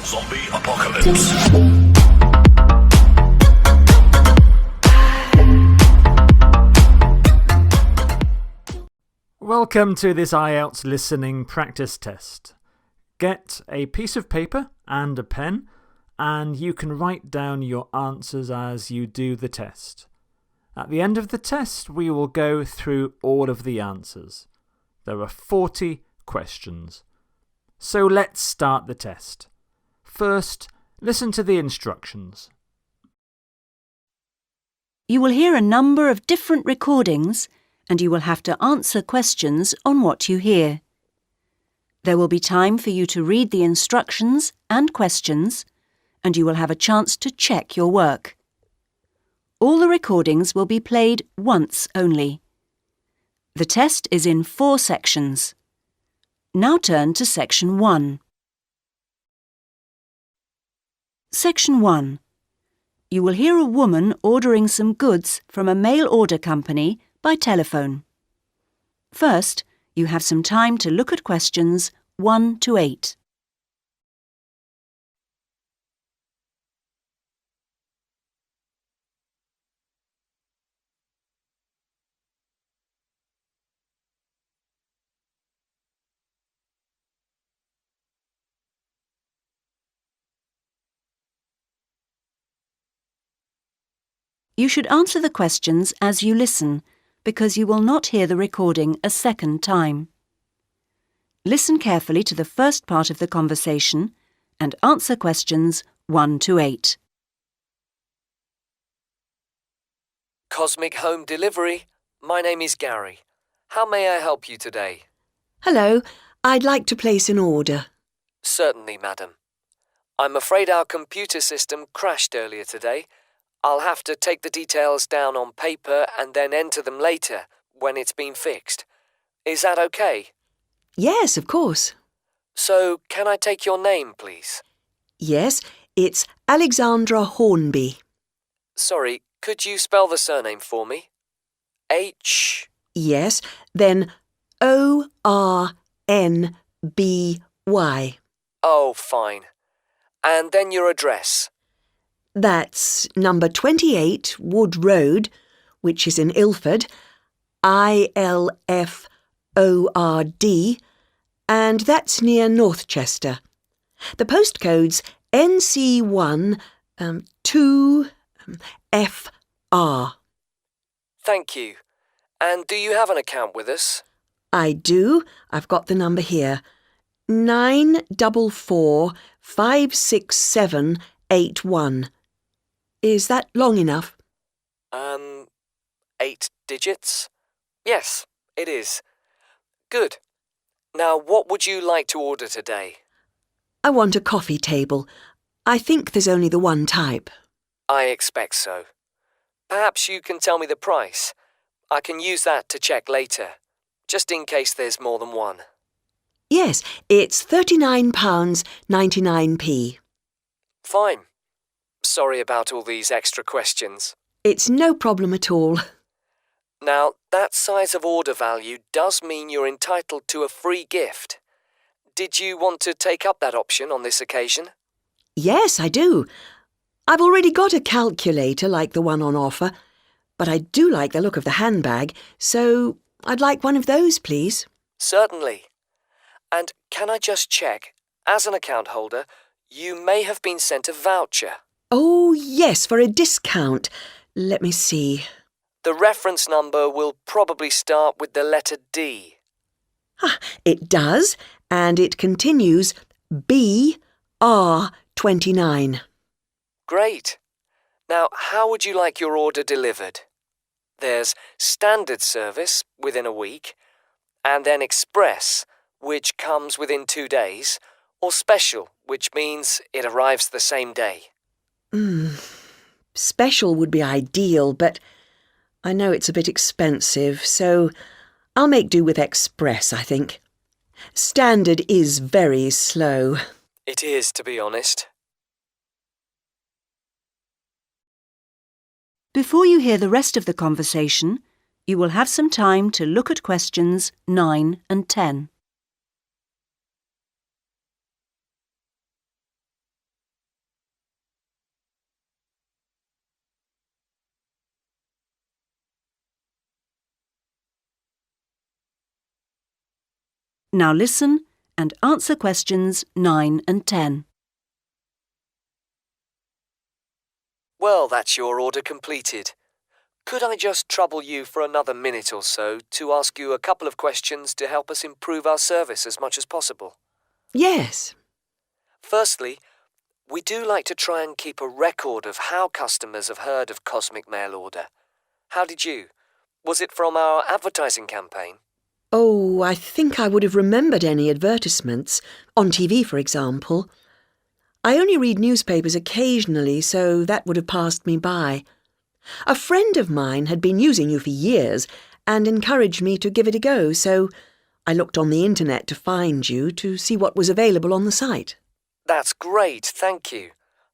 Zombie apocalypse. Welcome to this IELTS listening practice test. Get a piece of paper and a pen, and you can write down your answers as you do the test. At the end of the test, we will go through all of the answers. There are 40 questions. So let's start the test. First, listen to the instructions. You will hear a number of different recordings, and you will have to answer questions on what you hear. There will be time for you to read the instructions and questions, and you will have a chance to check your work. All the recordings will be played once only. The test is in 4 sections. Now turn to Section 1. Section 1. You will hear a woman ordering some goods from a mail order company by telephone. First, you have some time to look at questions 1 to 8. You should answer the questions as you listen, because you will not hear the recording a second time. Listen carefully to the first part of the conversation and answer questions 1 to 8. Cosmic Home Delivery. My name is Gary. How may I help you today? Hello, I'd like to place an order. Certainly, madam. I'm afraid our computer system crashed earlier today. I'll have to take the details down on paper and then enter them later when it's been fixed. Is that okay? Yes, of course. So, can I take your name, please? Yes, it's Alexandra Hornby. Sorry, could you spell the surname for me? H... Yes, then O-R-N-B-Y. Oh, fine. And then your address. That's number 28 Wood Road, which is in Ilford, I-L-F-O-R-D, and that's near Northchester. The postcode's NC1 2FR. Thank you. And do you have an account with us? I do. I've got the number here. 944567881. Is that long enough? 8 digits? Yes, it is. Good. Now, what would you like to order today? I want a coffee table. I think there's only the one type. I expect so. Perhaps you can tell me the price. I can use that to check later, just in case there's more than one. Yes, it's £39.99. Fine. Sorry about all these extra questions. It's no problem at all. Now, that size of order value does mean you're entitled to a free gift. Did you want to take up that option on this occasion? Yes, I do. I've already got a calculator like the one on offer, but I do like the look of the handbag, so I'd like one of those, please. Certainly. And can I just check, as an account holder, you may have been sent a voucher. Oh, yes, for a discount. Let me see. The reference number will probably start with the letter D. Ah, it does, and it continues BR29. Great. Now, how would you like your order delivered? There's standard service within a week, and then express, which comes within 2 days, or special, which means it arrives the same day. Special would be ideal, but I know it's a bit expensive, so I'll make do with express, I think. Standard is very slow. It is, to be honest. Before you hear the rest of the conversation, you will have some time to look at questions 9 and 10. Now listen and answer questions 9 and 10. Well, that's your order completed. Could I just trouble you for another minute or so to ask you a couple of questions to help us improve our service as much as possible? Yes. Firstly, we do like to try and keep a record of how customers have heard of Cosmic Mail Order. How did you? Was it from our advertising campaign? Oh, I think I would have remembered any advertisements, on TV, for example. I only read newspapers occasionally, so that would have passed me by. A friend of mine had been using you for years and encouraged me to give it a go, so I looked on the internet to find you to see what was available on the site. That's great, thank you.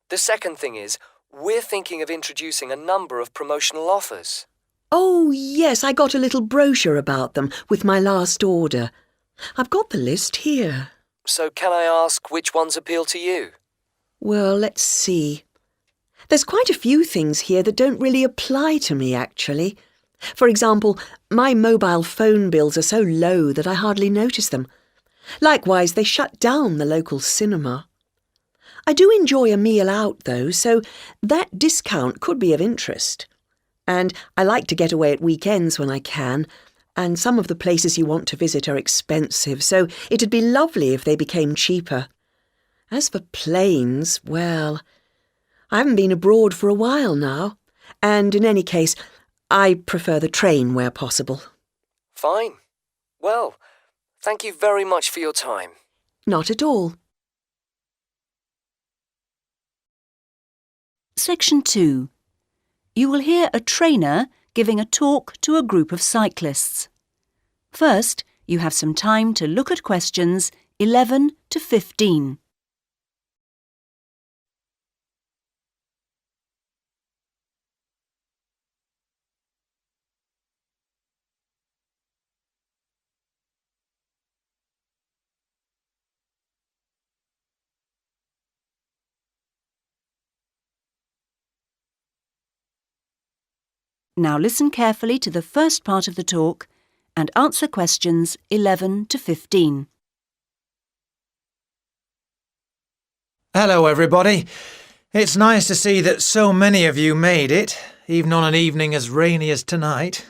The second thing is, we're thinking of introducing a number of promotional offers. Oh, yes, I got a little brochure about them with my last order. I've got the list here. So can I ask which ones appeal to you? Well, let's see. There's quite a few things here that don't really apply to me, actually. For example, my mobile phone bills are so low that I hardly notice them. Likewise, they shut down the local cinema. I do enjoy a meal out, though, so that discount could be of interest. And I like to get away at weekends when I can, and some of the places you want to visit are expensive, so it'd be lovely if they became cheaper. As for planes, well, I haven't been abroad for a while now, and in any case, I prefer the train where possible. Fine. Well, thank you very much for your time. Not at all. Section 2. You will hear a trainer giving a talk to a group of cyclists. First, you have some time to look at questions 11 to 15. Now listen carefully to the first part of the talk and answer questions 11 to 15. Hello, everybody. It's nice to see that so many of you made it, even on an evening as rainy as tonight.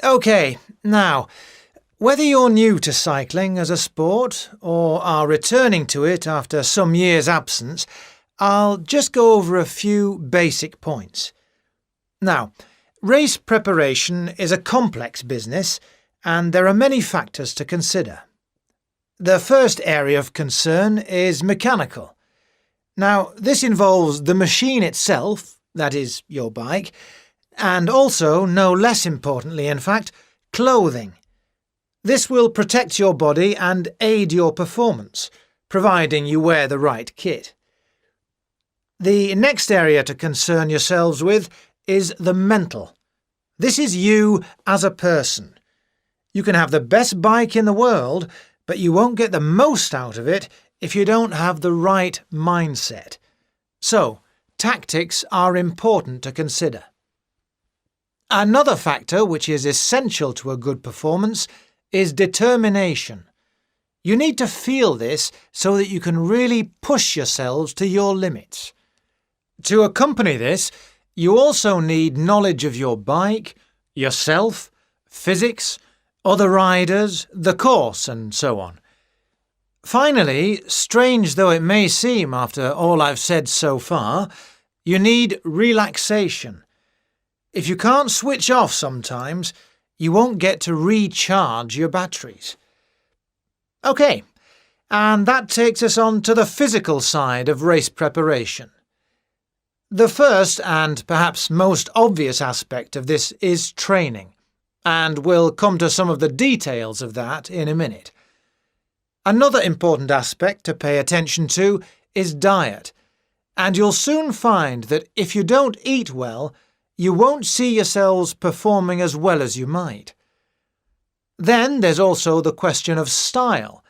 OK, now, whether you're new to cycling as a sport or are returning to it after some years' absence, I'll just go over a few basic points. Now, race preparation is a complex business, and there are many factors to consider. The first area of concern is mechanical. Now, this involves the machine itself, that is, your bike, and also, no less importantly in fact, clothing. This will protect your body and aid your performance, providing you wear the right kit. The next area to concern yourselves with is the mental. This is you as a person. You can have the best bike in the world, but you won't get the most out of it if you don't have the right mindset. So, tactics are important to consider. Another factor which is essential to a good performance is determination. You need to feel this so that you can really push yourselves to your limits. To accompany this, you also need knowledge of your bike, yourself, physics, other riders, the course, and so on. Finally, strange though it may seem after all I've said so far, you need relaxation. If you can't switch off sometimes, you won't get to recharge your batteries. OK, and that takes us on to the physical side of race preparation. The first and perhaps most obvious aspect of this is training, and we'll come to some of the details of that in a minute. Another important aspect to pay attention to is diet, and you'll soon find that if you don't eat well, you won't see yourselves performing as well as you might. Then there's also the question of style,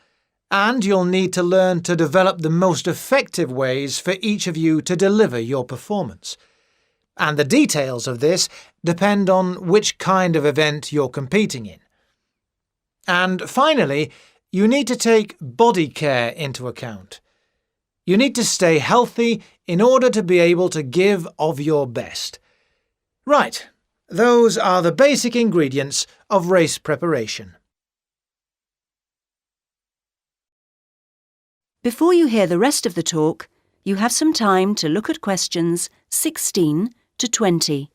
and you'll need to learn to develop the most effective ways for each of you to deliver your performance. And the details of this depend on which kind of event you're competing in. And finally, you need to take body care into account. You need to stay healthy in order to be able to give of your best. Right, those are the basic ingredients of race preparation. Before you hear the rest of the talk, you have some time to look at questions 16 to 20.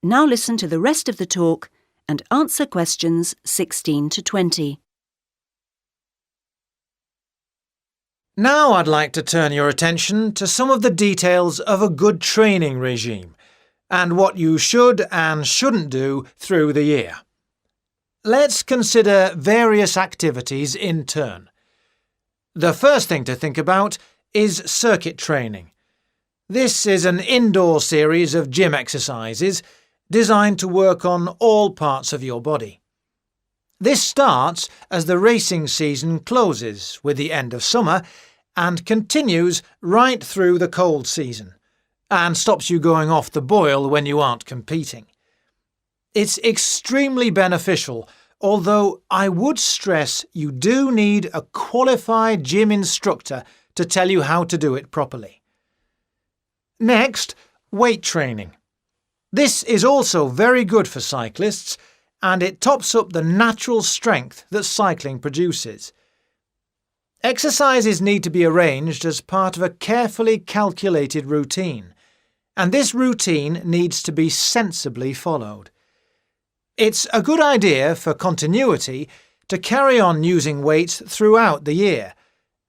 Now listen to the rest of the talk and answer questions 16 to 20. Now I'd like to turn your attention to some of the details of a good training regime and what you should and shouldn't do through the year. Let's consider various activities in turn. The first thing to think about is circuit training. This is an indoor series of gym exercises designed to work on all parts of your body. This starts as the racing season closes with the end of summer and continues right through the cold season, and stops you going off the boil when you aren't competing. It's extremely beneficial, although I would stress you do need a qualified gym instructor to tell you how to do it properly. Next, weight training. This is also very good for cyclists, and it tops up the natural strength that cycling produces. Exercises need to be arranged as part of a carefully calculated routine, and this routine needs to be sensibly followed. It's a good idea for continuity to carry on using weights throughout the year,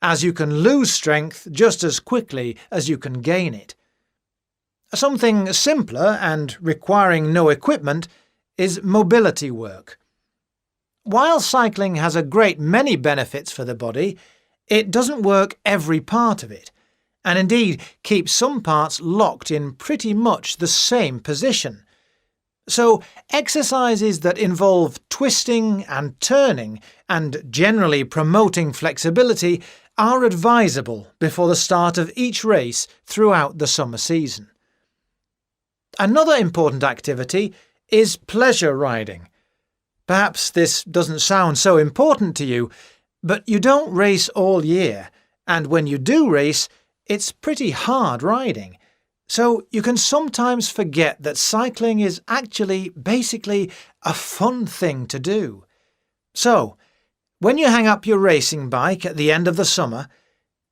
as you can lose strength just as quickly as you can gain it. Something simpler and requiring no equipment is mobility work. While cycling has a great many benefits for the body, it doesn't work every part of it, and indeed keeps some parts locked in pretty much the same position. So exercises that involve twisting and turning and generally promoting flexibility are advisable before the start of each race throughout the summer season. Another important activity is pleasure riding. Perhaps this doesn't sound so important to you, but you don't race all year, and when you do race, it's pretty hard riding. So you can sometimes forget that cycling is actually basically a fun thing to do. So, when you hang up your racing bike at the end of the summer,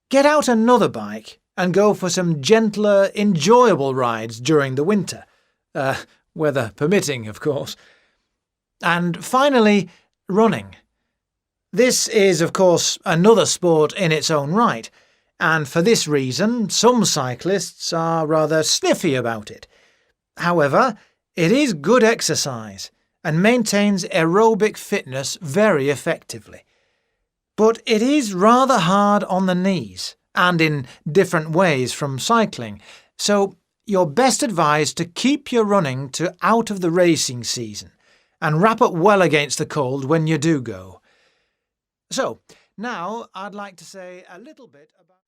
get out another bike and go for some gentler, enjoyable rides during the winter. Weather permitting, of course. And finally, running. This is, of course, another sport in its own right, and for this reason some cyclists are rather sniffy about it. However, it is good exercise and maintains aerobic fitness very effectively. But it is rather hard on the knees, and in different ways from cycling, so you're best advised to keep your running to out of the racing season and wrap up well against the cold when you do go. So, now I'd like to say a little bit about...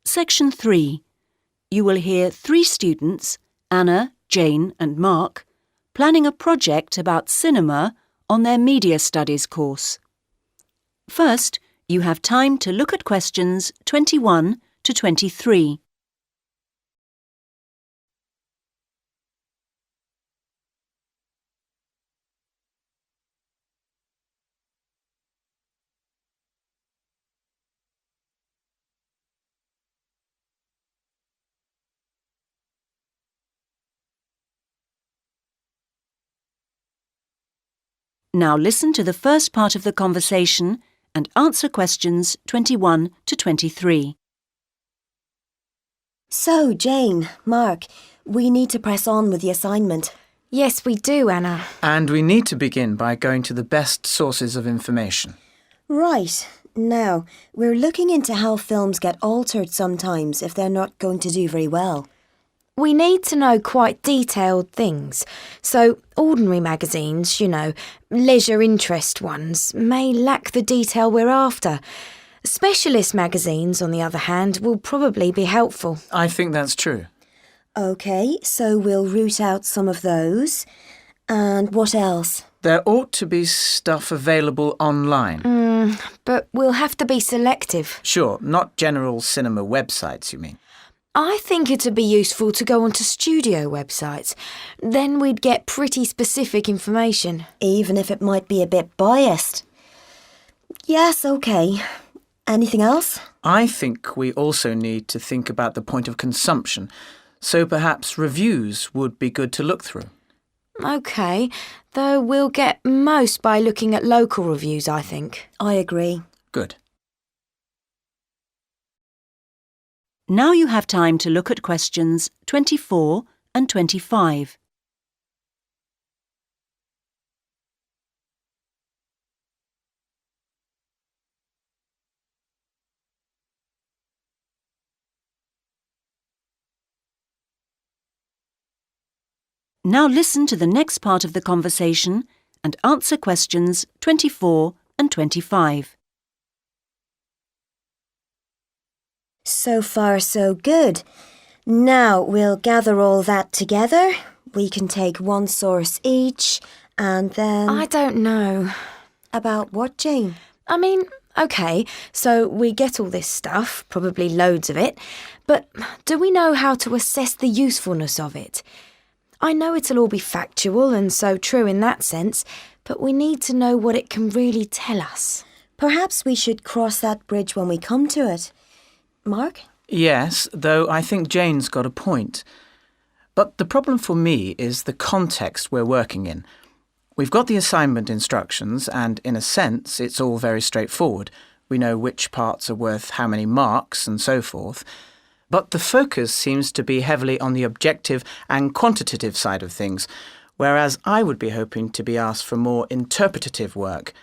Section 3. You will hear 3 students, Anna, Jane and Mark, planning a project about cinema on their Media Studies course. First, you have time to look at questions 21 to 23. Now listen to the first part of the conversation and answer questions 21 to 23. So, Jane, Mark, we need to press on with the assignment. Yes, we do, Anna. And we need to begin by going to the best sources of information. Right. Now, we're looking into how films get altered sometimes if they're not going to do very well. We need to know quite detailed things. So, ordinary magazines, leisure interest ones, may lack the detail we're after. Specialist magazines, on the other hand, will probably be helpful. I think that's true. OK, so we'll root out some of those. And what else? There ought to be stuff available online. But we'll have to be selective. Sure, not general cinema websites, you mean? I think it'd be useful to go onto studio websites. Then we'd get pretty specific information. Even if it might be a bit biased. Yes, OK. Anything else? I think we also need to think about the point of consumption, so perhaps reviews would be good to look through. OK, though we'll get most by looking at local reviews, I think. I agree. Good. Now you have time to look at questions 24 and 25. Now listen to the next part of the conversation and answer questions 24 and 25. So far, so good. Now we'll gather all that together. We can take one source each, and then... I don't know. About what, Jane? I mean, OK, so we get all this stuff, probably loads of it, but do we know how to assess the usefulness of it? I know it'll all be factual and so true in that sense, but we need to know what it can really tell us. Perhaps we should cross that bridge when we come to it. Mark? Yes, though I think Jane's got a point. But the problem for me is the context we're working in. We've got the assignment instructions and, in a sense, it's all very straightforward. We know which parts are worth how many marks and so forth. But the focus seems to be heavily on the objective and quantitative side of things, whereas I would be hoping to be asked for more interpretative work.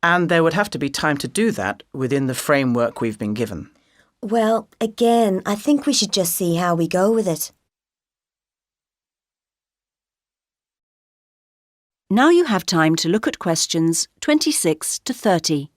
And there would have to be time to do that within the framework we've been given. Well, again, I think we should just see how we go with it. Now you have time to look at questions 26 to 30.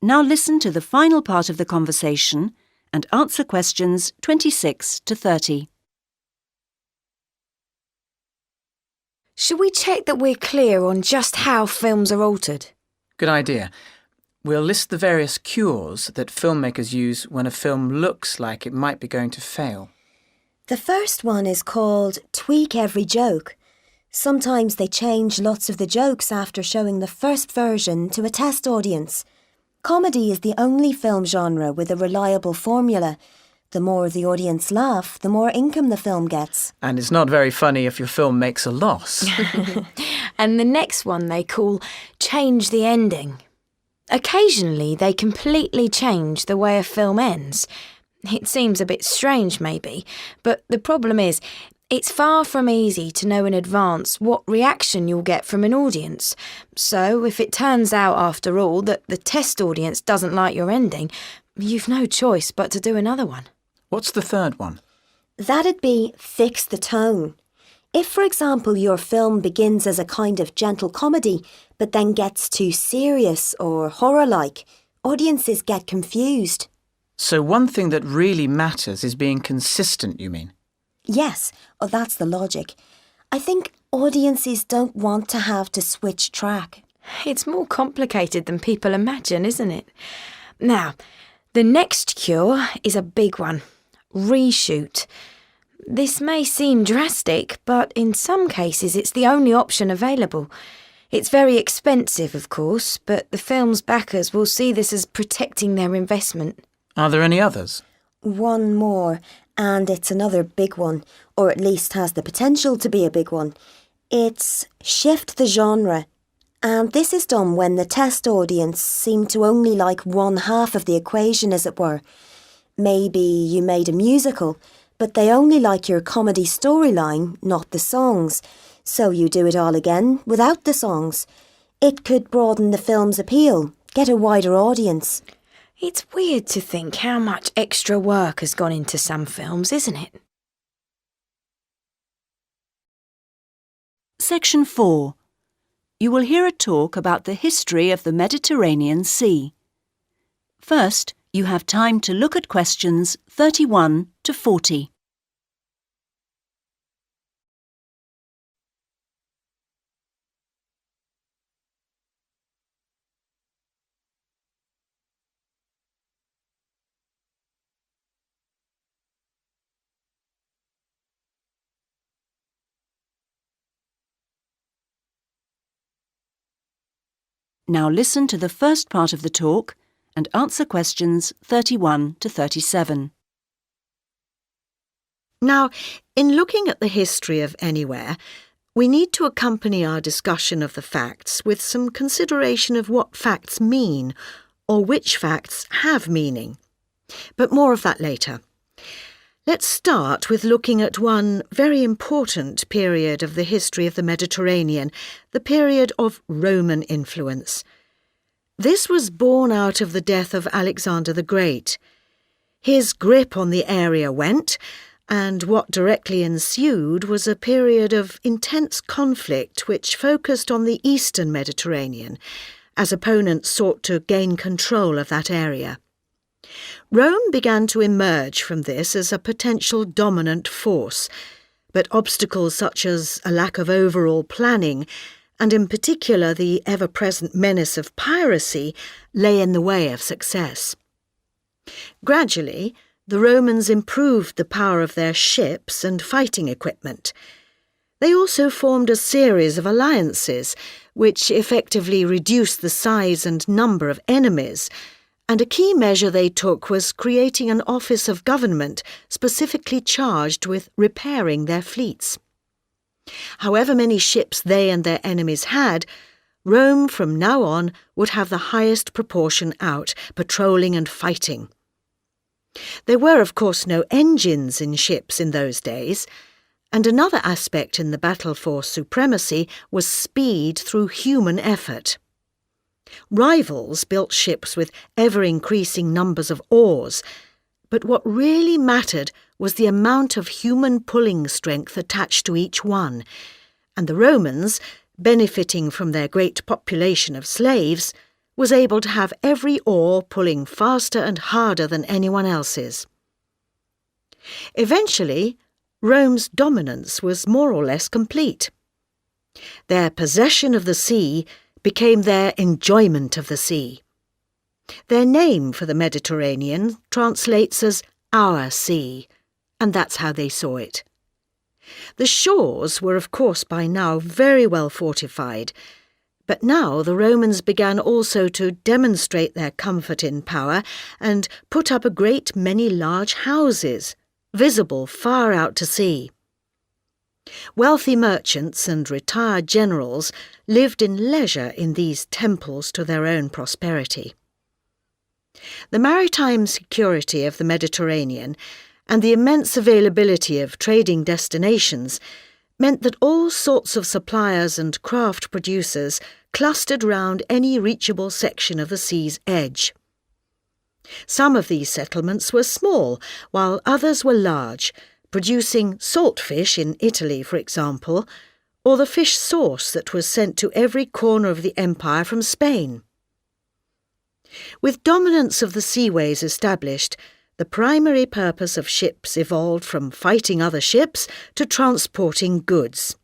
Now listen to the final part of the conversation and answer questions 26 to 30. Should we check that we're clear on just how films are altered? Good idea. We'll list the various cures that filmmakers use when a film looks like it might be going to fail. The first one is called Tweak Every Joke. Sometimes they change lots of the jokes after showing the first version to a test audience. Comedy is the only film genre with a reliable formula. The more the audience laugh, the more income the film gets. And it's not very funny if your film makes a loss. And the next one they call Change the Ending. Occasionally they completely change the way a film ends. It seems a bit strange maybe, but the problem is it's far from easy to know in advance what reaction you'll get from an audience. So if it turns out after all that the test audience doesn't like your ending, you've no choice but to do another one. What's the third one? That'd be fix the tone. If, for example, your film begins as a kind of gentle comedy, but then gets too serious or horror-like, audiences get confused. So one thing that really matters is being consistent, you mean? Yes, that's the logic. I think audiences don't want to have to switch track. It's more complicated than people imagine, isn't it? Now, the next cure is a big one. Reshoot. This may seem drastic, but in some cases it's the only option available. It's very expensive, of course, but the film's backers will see this as protecting their investment. Are there any others? One more, and it's another big one, or at least has the potential to be a big one. It's shift the genre. And this is done when the test audience seem to only like one half of the equation, as it were. Maybe you made a musical, but they only like your comedy storyline, not the songs. So you do it all again without the songs. It could broaden the film's appeal, get a wider audience. It's weird to think how much extra work has gone into some films, isn't it? Section 4. You will hear a talk about the history of the Mediterranean Sea. First, you have time to look at questions 31 to 40. Now listen to the first part of the talk and answer questions 31 to 37. Now, in looking at the history of anywhere, we need to accompany our discussion of the facts with some consideration of what facts mean, or which facts have meaning. But more of that later. Let's start with looking at one very important period of the history of the Mediterranean, the period of Roman influence. This was born out of the death of Alexander the Great. His grip on the area went, and what directly ensued was a period of intense conflict which focused on the eastern Mediterranean, as opponents sought to gain control of that area. Rome began to emerge from this as a potential dominant force, but obstacles such as a lack of overall planning, and in particular the ever-present menace of piracy, lay in the way of success. Gradually, the Romans improved the power of their ships and fighting equipment. They also formed a series of alliances, which effectively reduced the size and number of enemies, and a key measure they took was creating an office of government specifically charged with repairing their fleets. However many ships they and their enemies had, Rome from now on would have the highest proportion out, patrolling and fighting. There were, of course, no engines in ships in those days, and another aspect in the battle for supremacy was speed through human effort. Rivals built ships with ever-increasing numbers of oars, but what really mattered was the amount of human pulling strength attached to each one, and the Romans, benefiting from their great population of slaves, was able to have every oar pulling faster and harder than anyone else's. Eventually, Rome's dominance was more or less complete. Their possession of the sea became their enjoyment of the sea. Their name for the Mediterranean translates as our sea, and that's how they saw it. The shores were, of course, by now very well fortified, but now the Romans began also to demonstrate their comfort in power and put up a great many large houses, visible far out to sea. Wealthy merchants and retired generals lived in leisure in these temples to their own prosperity. The maritime security of the Mediterranean and the immense availability of trading destinations meant that all sorts of suppliers and craft producers clustered round any reachable section of the sea's edge. Some of these settlements were small, while others were large, producing salt fish in Italy, for example, or the fish sauce that was sent to every corner of the empire from Spain. With dominance of the seaways established, the primary purpose of ships evolved from fighting other ships to transporting goods.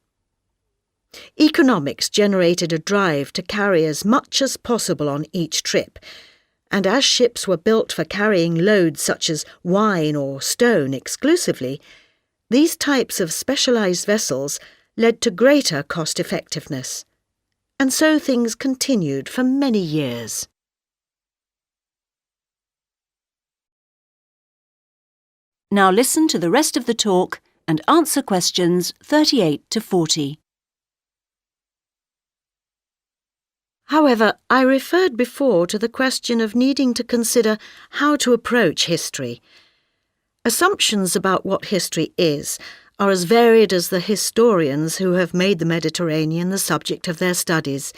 Economics generated a drive to carry as much as possible on each trip, and as ships were built for carrying loads such as wine or stone exclusively, these types of specialised vessels led to greater cost-effectiveness. And so things continued for many years. Now listen to the rest of the talk and answer questions 38 to 40. However, I referred before to the question of needing to consider how to approach history. Assumptions about what history is are as varied as the historians who have made the Mediterranean the subject of their studies.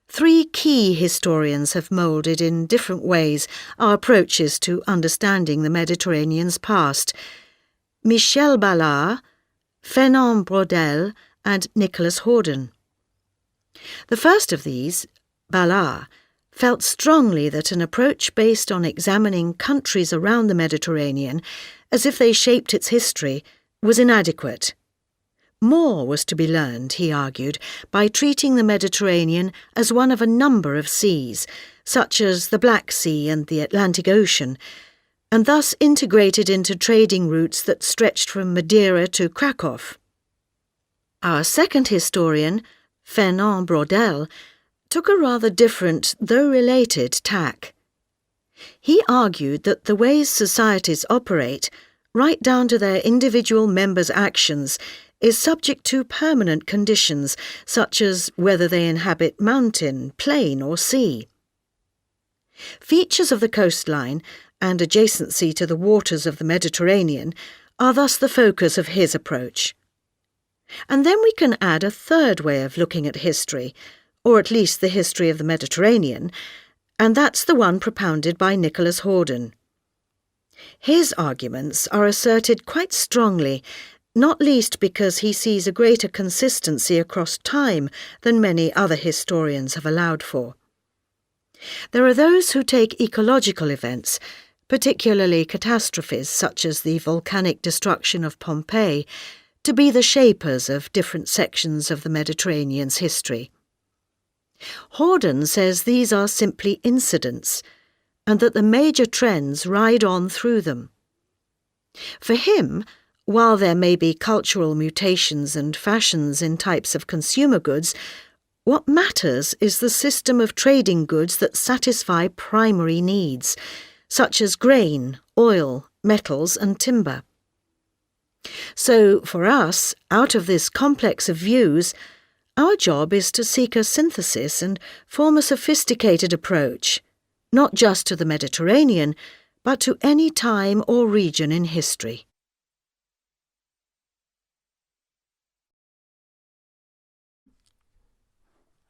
3 key historians have moulded in different ways our approaches to understanding the Mediterranean's past: Michel Ballard, Fernand Braudel and Nicholas Horden. The first of these, Ballard, felt strongly that an approach based on examining countries around the Mediterranean as if they shaped its history was inadequate. More was to be learned, he argued, by treating the Mediterranean as one of a number of seas, such as the Black Sea and the Atlantic Ocean, and thus integrated into trading routes that stretched from Madeira to Krakow. Our second historian, Fernand Braudel, took a rather different, though related, tack. He argued that the ways societies operate, right down to their individual members' actions, is subject to permanent conditions, such as whether they inhabit mountain, plain or sea. Features of the coastline and adjacency to the waters of the Mediterranean are thus the focus of his approach. And then we can add a third way of looking at history, or at least the history of the Mediterranean, and that's the one propounded by Nicholas Horden. His arguments are asserted quite strongly, not least because he sees a greater consistency across time than many other historians have allowed for. There are those who take ecological events, particularly catastrophes such as the volcanic destruction of Pompeii, to be the shapers of different sections of the Mediterranean's history. Horden says these are simply incidents, and that the major trends ride on through them. For him, while there may be cultural mutations and fashions in types of consumer goods, what matters is the system of trading goods that satisfy primary needs, such as grain, oil, metals and timber. So, for us, out of this complex of views, our job is to seek a synthesis and form a sophisticated approach, not just to the Mediterranean, but to any time or region in history.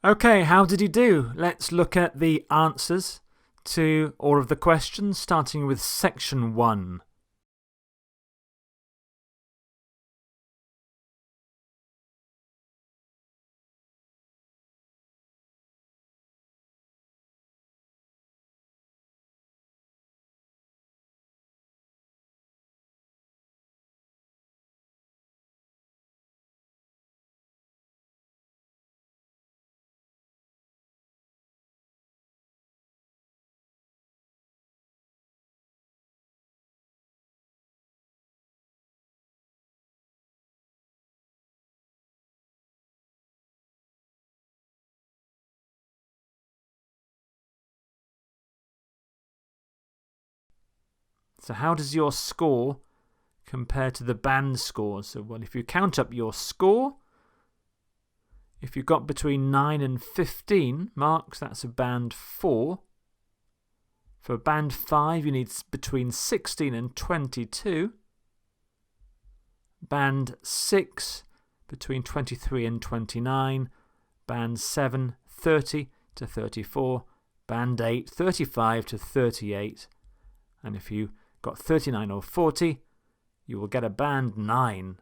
OK, how did you do? Let's look at the answers to all of the questions, starting with section 1. So how does your score compare to the band scores? So, well, if you count up your score, if you got between 9 and 15 marks, that's a band 4. For band 5, you need between 16 and 22. Band 6, between 23 and 29. Band 7, 30 to 34. Band 8, 35 to 38. And if you got 39 or 40, you will get a band 9.